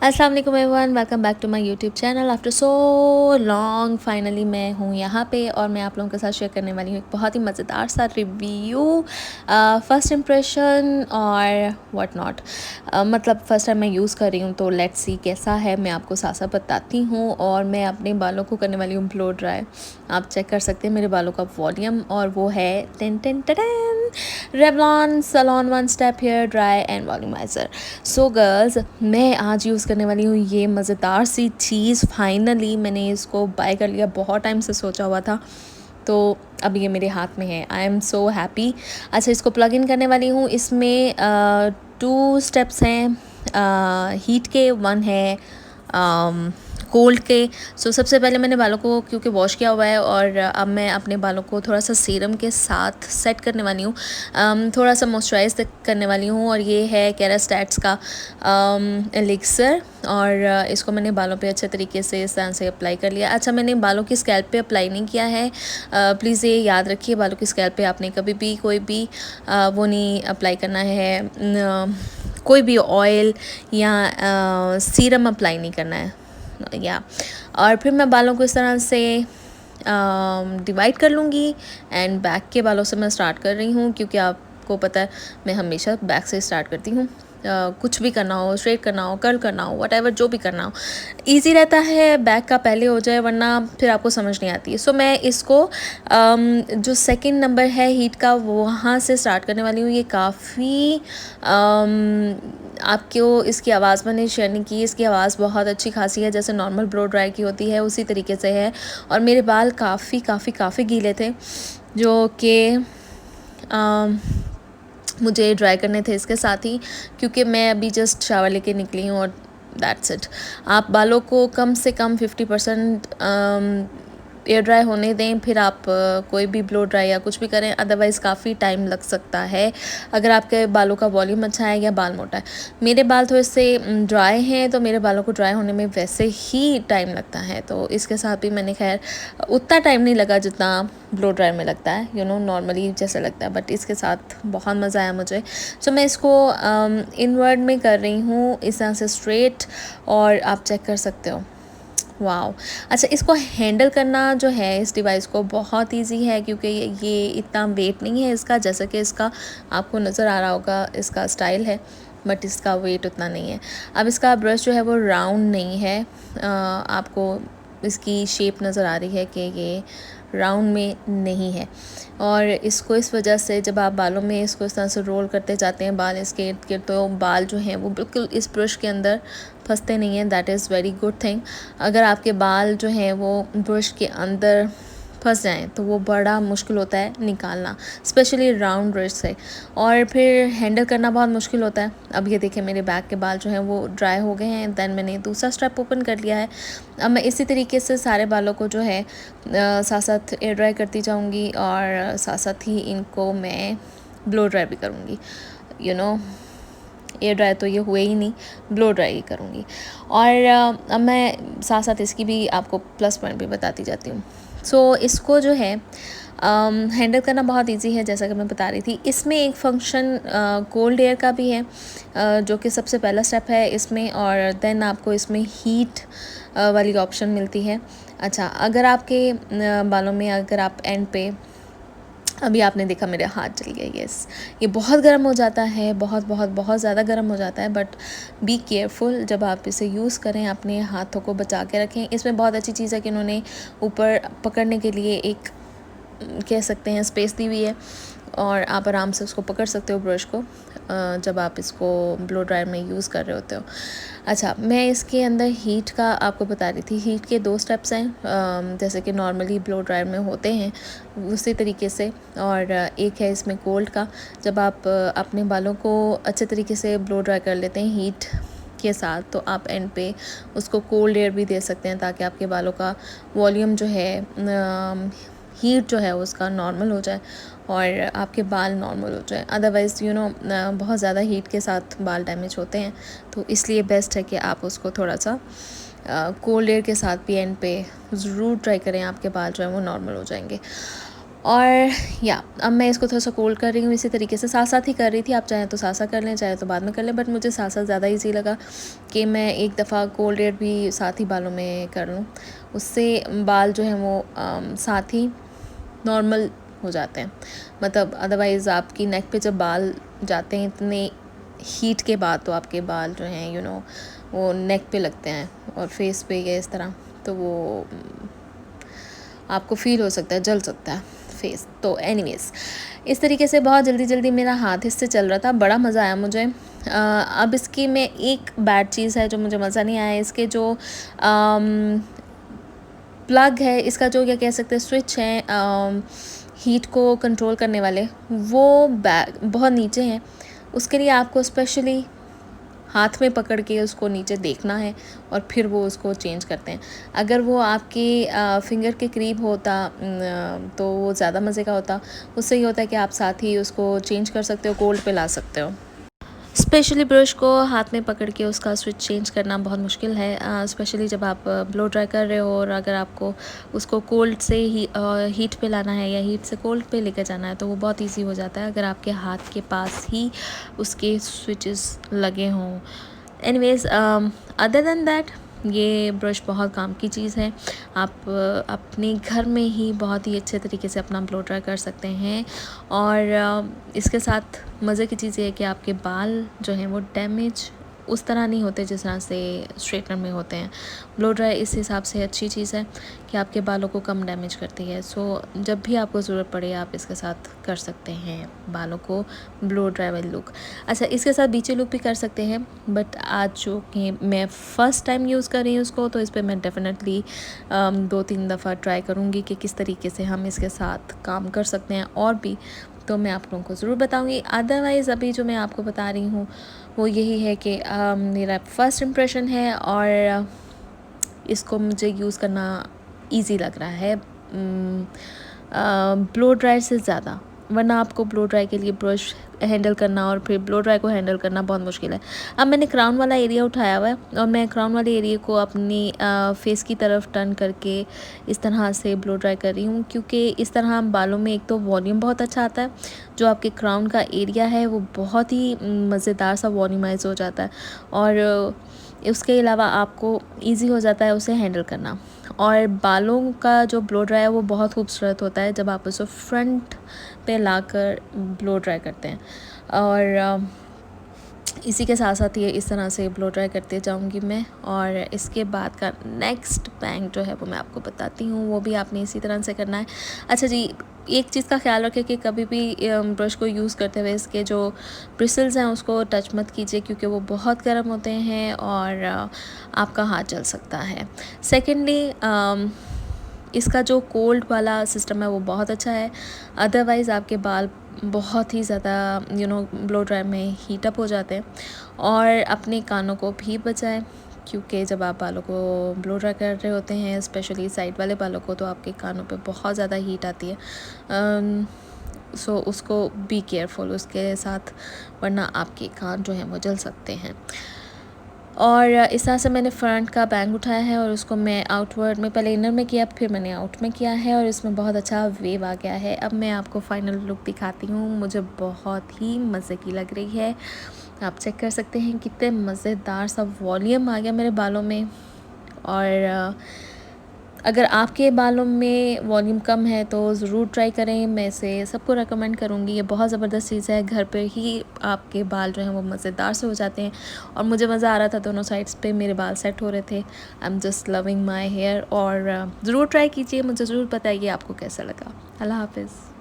अस्सलाम वालेकुम everyone, welcome back to my YouTube channel. After so long finally मैं हूँ यहाँ पे और मैं आप लोगों के साथ शेयर करने वाली हूँ एक बहुत ही मज़ेदार सा रिव्यू, फर्स्ट इम्प्रेशन और व्हाट नॉट। मतलब फ़र्स्ट टाइम मैं यूज़ कर रही हूँ तो लेट्स सी कैसा है, मैं आपको साथ साथ बताती हूँ। और मैं अपने बालों को करने वाली हूँ ब्लो ड्राई। आप चेक कर सकते हैं मेरे बालों का वॉल्यूम, और वो है ten ten ten Revlon salon one step hair dry and volumizer. So girls, मैं आज यूज़ करने वाली हूँ ये मज़ेदार सी चीज़। फाइनली मैंने इसको बाय कर लिया, बहुत टाइम से सोचा हुआ था, तो अब ये मेरे हाथ में है। I am so happy. अच्छा, इसको प्लग इन करने वाली हूँ। इसमें 2 स्टेप्स हैं, हीट के, 1 है कोल्ड के। सो सबसे पहले मैंने बालों को क्योंकि वॉश किया हुआ है, और अब मैं अपने बालों को थोड़ा सा सीरम के साथ सेट करने वाली हूँ, थोड़ा सा मॉइस्चराइज करने वाली हूँ। और ये है केरास्टैट्स का एलिक्सर, और इसको मैंने बालों पे अच्छे तरीके से इस तरह से अप्लाई कर लिया। अच्छा, मैंने बालों की स्कैल्प पे अप्लाई नहीं किया है, प्लीज़ ये याद रखिए, बालों की स्कैल्प पे आपने कभी भी कोई भी वो नहीं अप्लाई करना है, कोई भी ऑयल या सीरम अप्लाई नहीं करना है या। और फिर मैं बालों को इस तरह से डिवाइड कर लूँगी, एंड बैक के बालों से मैं स्टार्ट कर रही हूँ, क्योंकि आपको पता है मैं हमेशा बैक से स्टार्ट करती हूँ। कुछ भी करना हो, स्ट्रेट करना हो, कर्ल करना हो, व्हाटएवर जो भी करना हो, इजी रहता है बैक का पहले हो जाए, वरना फिर आपको समझ नहीं आती है। सो मैं इसको जो सेकंड नंबर है हीट का, वहाँ से स्टार्ट करने वाली हूँ। ये काफ़ी आपको इसकी आवाज़ मैंने शेयर नहीं की, इसकी आवाज़ बहुत अच्छी खासी है, जैसे नॉर्मल ब्लो ड्राई की होती है उसी तरीके से है। और मेरे बाल काफ़ी गीले थे, जो कि मुझे ड्राई करने थे इसके साथ ही, क्योंकि मैं अभी जस्ट शावर लेके निकली हूँ, और दैट्स इट। आप बालों को कम से कम 50% एयर ड्राई होने दें, फिर आप कोई भी ब्लो ड्राई या कुछ भी करें, अदरवाइज़ काफ़ी टाइम लग सकता है अगर आपके बालों का वॉल्यूम अच्छा है या बाल मोटा है। मेरे बाल थोड़े से ड्राई हैं, तो मेरे बालों को ड्राई होने में वैसे ही टाइम लगता है, तो इसके साथ भी मैंने खैर उतना टाइम नहीं लगा जितना ब्लो ड्राई में लगता है, नॉर्मली जैसे लगता है, बट इसके साथ बहुत मज़ा आया मुझे। सो मैं इसको इनवर्ड में कर रही हूँ, इस तरह से स्ट्रेट, और आप चेक कर सकते हो। वाओ! अच्छा, इसको हैंडल करना जो है इस डिवाइस को बहुत इजी है, क्योंकि ये इतना वेट नहीं है इसका, जैसे कि इसका आपको नज़र आ रहा होगा, इसका स्टाइल है, बट इसका वेट उतना नहीं है। अब इसका ब्रश जो है वो राउंड नहीं है, आपको इसकी शेप नज़र आ रही है कि ये राउंड में नहीं है, और इसको इस वजह से जब आप बालों में इसको इस तरह से रोल करते जाते हैं बाल इसके इर्द गिर्द, तो बाल जो हैं वो बिल्कुल इस ब्रश के अंदर फंसते नहीं हैं। That is very good thing. अगर आपके बाल जो हैं वो ब्रश के अंदर फंस जाएं तो वो बड़ा मुश्किल होता है निकालना, स्पेशली राउंड ब्रश से, और फिर हैंडल करना बहुत मुश्किल होता है। अब ये देखें, मेरे बैक के बाल जो हैं वो ड्राई हो गए हैं, दैन मैंने दूसरा स्टेप ओपन कर लिया है। अब मैं इसी तरीके से सारे बालों को जो है साथ साथ एयर ड्राई करती जाऊंगी, और साथ साथ ही इनको मैं ब्लो ड्राई भी करूँगी। एयर ड्राई तो ये हुए ही नहीं, ब्लो ड्राई ही करूँगी। और अब मैं साथ साथ इसकी भी आपको प्लस पॉइंट भी बताती जाती हूँ। सो इसको जो है हैंडल करना बहुत इजी है, जैसा कि मैं बता रही थी। इसमें एक फंक्शन कोल्ड एयर का भी है, जो कि सबसे पहला स्टेप है इसमें, और देन आपको इसमें हीट वाली ऑप्शन मिलती है। अच्छा, अगर आपके बालों में, अगर आप एंड पे, अभी आपने देखा मेरे हाथ जल गया, यस, ये बहुत गर्म हो जाता है, बहुत ज़्यादा गर्म हो जाता है, बट बी केयरफुल जब आप इसे यूज़ करें, अपने हाथों को बचा के रखें। इसमें बहुत अच्छी चीज़ है कि इन्होंने ऊपर पकड़ने के लिए एक, कह सकते हैं, स्पेस दी हुई है, और आप आराम से उसको पकड़ सकते हो ब्रश को जब आप इसको ब्लो ड्रायर में यूज़ कर रहे होते हो। अच्छा, मैं इसके अंदर हीट का आपको बता रही थी। हीट के 2 स्टेप्स हैं, जैसे कि नॉर्मली ब्लो ड्रायर में होते हैं उसी तरीके से, और एक है इसमें कोल्ड का। जब आप अपने बालों को अच्छे तरीके से ब्लो ड्राई कर लेते हैं हीट के साथ, तो आप एंड पे उसको कोल्ड एयर भी दे सकते हैं, ताकि आपके बालों का वॉल्यूम जो है, हीट जो है उसका नॉर्मल हो जाए, और आपके बाल नॉर्मल हो जाए। अदरवाइज़ बहुत ज़्यादा हीट के साथ बाल डैमेज होते हैं, तो इसलिए बेस्ट है कि आप उसको थोड़ा सा कोल्ड एयर के साथ भी एंड पे ज़रूर ट्राई करें, आपके बाल जो है वो नॉर्मल हो जाएंगे। और या अब मैं इसको थोड़ा सा कोल्ड कर रही हूँ। इसी तरीके से साथ साथ ही कर रही थी, आप चाहें तो साथ साथ कर लें, चाहे तो बाद में कर लें, बट मुझे साथ साथ ज़्यादा ईजी लगा कि मैं एक दफ़ा कोल्ड एयर भी साथ ही बालों में कर लूँ। उससे बाल जो हैं वो साथ ही नॉर्मल हो जाते हैं। मतलब अदरवाइज़ आपकी नेक पे जब बाल जाते हैं इतने हीट के बाद, तो आपके बाल जो हैं वो नेक पे लगते हैं और फेस पे या इस तरह, तो वो आपको फ़ील हो सकता है, जल सकता है फेस। तो एनीवेज़ इस तरीके से बहुत जल्दी जल्दी मेरा हाथ इससे चल रहा था, बड़ा मज़ा आया मुझे। अब इसकी में एक बैड चीज़ है जो मुझे मज़ा नहीं आया, इसके जो प्लग है, इसका जो क्या कह सकते हैं स्विच है हीट को कंट्रोल करने वाले, वो बहुत नीचे हैं। उसके लिए आपको स्पेशली हाथ में पकड़ के उसको नीचे देखना है और फिर वो उसको चेंज करते हैं। अगर वो आपके फिंगर के करीब होता तो वो ज़्यादा मज़े का होता। उससे ये होता है कि आप साथ ही उसको चेंज कर सकते हो, कोल्ड पे ला सकते हो। स्पेशली ब्रश को हाथ में पकड़ के उसका स्विच चेंज करना बहुत मुश्किल है, स्पेशली जब आप ब्लो ड्राई कर रहे हो और अगर आपको उसको कोल्ड से ही हीट पे लाना है या हीट से कोल्ड पे लेकर जाना है, तो वो बहुत इजी हो जाता है अगर आपके हाथ के पास ही उसके स्विचेस लगे हों। एनीवेज़ अदर देन दैट ये ब्रश बहुत काम की चीज़ है। आप अपने घर में ही बहुत ही अच्छे तरीके से अपना ब्लो ड्राई कर सकते हैं। और इसके साथ मज़े की चीज़ ये है कि आपके बाल जो हैं वो डैमेज उस तरह नहीं होते जिस तरह से स्ट्रेटनर में होते हैं। ब्लो ड्राई इस हिसाब से अच्छी चीज़ है कि आपके बालों को कम डैमेज करती है। सो जब भी आपको ज़रूरत पड़े आप इसके साथ कर सकते हैं बालों को ब्लो ड्राई वाली लुक। अच्छा, इसके साथ बीचे लुक भी कर सकते हैं, बट आज जो कि मैं फ़र्स्ट टाइम यूज़ कर रही हूँ उसको, तो इस पर मैं डेफ़िनेटली 2-3 दफ़ा ट्राई करूँगी कि किस तरीके से हम इसके साथ काम कर सकते हैं, और भी तो मैं आप लोगों को ज़रूर बताऊँगी। अदरवाइज़ अभी जो मैं आपको बता रही हूँ वो यही है कि मेरा फ़र्स्ट इम्प्रेशन है और इसको मुझे यूज़ करना इजी लग रहा है ब्लो ड्राई से ज़्यादा। वरना आपको ब्लो ड्राई के लिए ब्रश हैंडल करना और फिर ब्लो ड्राई को हैंडल करना बहुत मुश्किल है। अब मैंने क्राउन वाला एरिया उठाया हुआ है और मैं क्राउन वाले एरिया को अपनी फेस की तरफ टर्न करके इस तरह से ब्लो ड्राई कर रही हूँ, क्योंकि इस तरह बालों में एक तो वॉल्यूम बहुत अच्छा आता है, जो आपके क्राउन का एरिया है वो बहुत ही मज़ेदार सा वॉल्यूमाइज हो जाता है, और उसके अलावा आपको इजी हो जाता है उसे हैंडल करना। और बालों का जो ब्लो ड्राई है वो बहुत खूबसूरत होता है जब आप उसे फ्रंट पे लाकर ब्लो ड्राई करते हैं। और इसी के साथ साथ ये इस तरह से ब्लो ड्राई करते जाऊंगी मैं, और इसके बाद का नेक्स्ट बैंग जो है वो मैं आपको बताती हूँ, वो भी आपने इसी तरह से करना है। अच्छा जी, एक चीज़ का ख्याल रखें कि कभी भी ब्रश को यूज़ करते हुए इसके जो ब्रिसल्स हैं उसको टच मत कीजिए, क्योंकि वो बहुत गर्म होते हैं और आपका हाथ जल सकता है। सेकेंडली इसका जो कोल्ड वाला सिस्टम है वो बहुत अच्छा है। अदरवाइज़ आपके बाल बहुत ही ज़्यादा ब्लो ड्राई में हीट अप हो जाते हैं। और अपने कानों को भी बचाएं, क्योंकि जब आप बालों को ब्लो ड्राई कर रहे होते हैं, स्पेशली साइड वाले बालों को, तो आपके कानों पे बहुत ज़्यादा हीट आती है। सो उसको बी केयरफुल उसके साथ, वरना आपके कान जो हैं वो जल सकते हैं। और इस तरह से मैंने फ्रंट का बैंग उठाया है और उसको मैं आउटवर्ड में पहले इनर में किया, फिर मैंने आउट में किया है, और इसमें बहुत अच्छा वेव आ गया है। अब मैं आपको फाइनल लुक दिखाती हूँ, मुझे बहुत ही मज़े की लग रही है। आप चेक कर सकते हैं कितने मज़ेदार सा वॉल्यूम आ गया मेरे बालों में। और अगर आपके बालों में वॉल्यूम कम है तो ज़रूर ट्राई करें, मैं इसे सबको रेकमेंड करूँगी। ये बहुत ज़बरदस्त चीज़ है, घर पे ही आपके बाल जो हैं वो मज़ेदार से हो जाते हैं। और मुझे मज़ा आ रहा था, दोनों साइड्स पे मेरे बाल सेट हो रहे थे। I am just loving my hair. और ज़रूर ट्राई कीजिए, मुझे ज़रूर बताइए आपको कैसा लगा। अल्लाह हाफ़िज़।